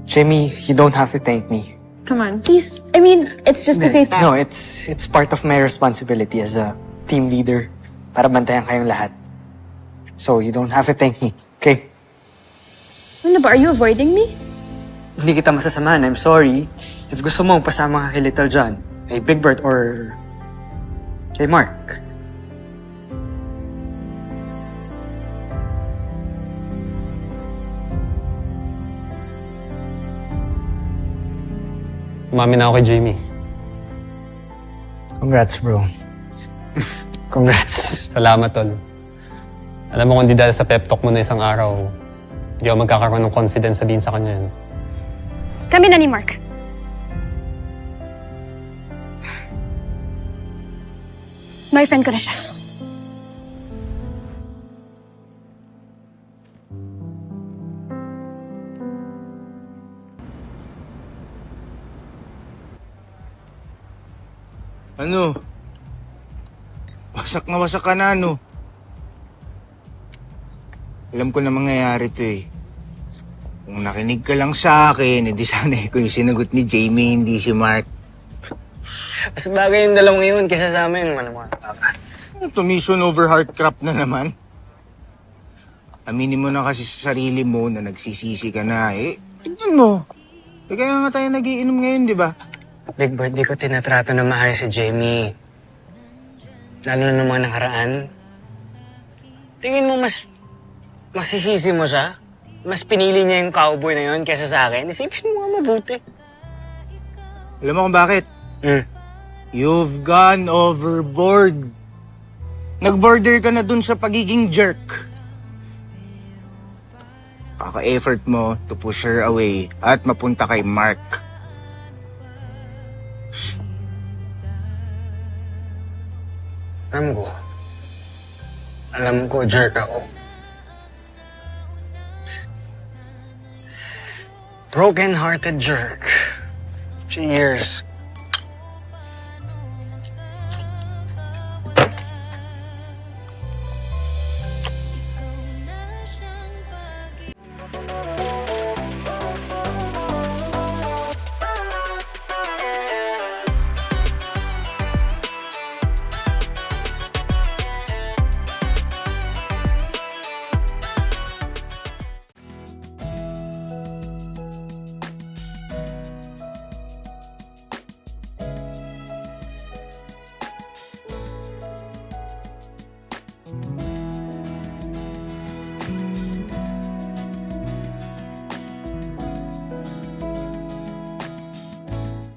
Jamie, you don't have to thank me. Come on, please. I mean, it's just to say thanks. No, it's part of my responsibility as a team leader para bantayan kayong lahat. So you don't have to thank me, okay? Ano ba? Are you avoiding me? Hindi kita masasamahan, I'm sorry. If gusto mo, pasama ka kay Little John, kay Big Bird, or kay Mark. Umamin na ako kay Jamie. Congrats, bro. Congrats. Salamat, tol. Alam mo kung di dahil sa pep talk mo na isang araw, hindi ako magkakaroon ng confidence sabihin sa kanya yun. Kami na ni Mark. Boyfriend ko na siya. Ano? Wasak na wasak ka na, ano? Alam ko na mangyayari to eh. Kung nakinig ka lang sa akin, edi sana ko yung sinagot ni Jamie, hindi si Mark. Mas bagay yung dalawang yun kaysa sa amin, mga papa. Tumission over heartcrap na naman. Aminin mo na kasi sa sarili mo na nagsisisi ka na eh. Tignan mo. Kaya nga tayo nagiinom ngayon, di ba? Big Bird, di ko tinatrato na maayos si Jamie. Lalo na ng mga nakaraan. Tingin mo mas masisisi mo siya? Mas pinili niya yung cowboy na yun kaysa sa akin? Isipin mo nga mabuti. Alam mo kung bakit? You've gone overboard. Nag-border ka na dun sa pagiging jerk. Kaka-effort mo to push her away at mapunta kay Mark. Alam ko, jerk ako. Broken-hearted jerk. Cheers.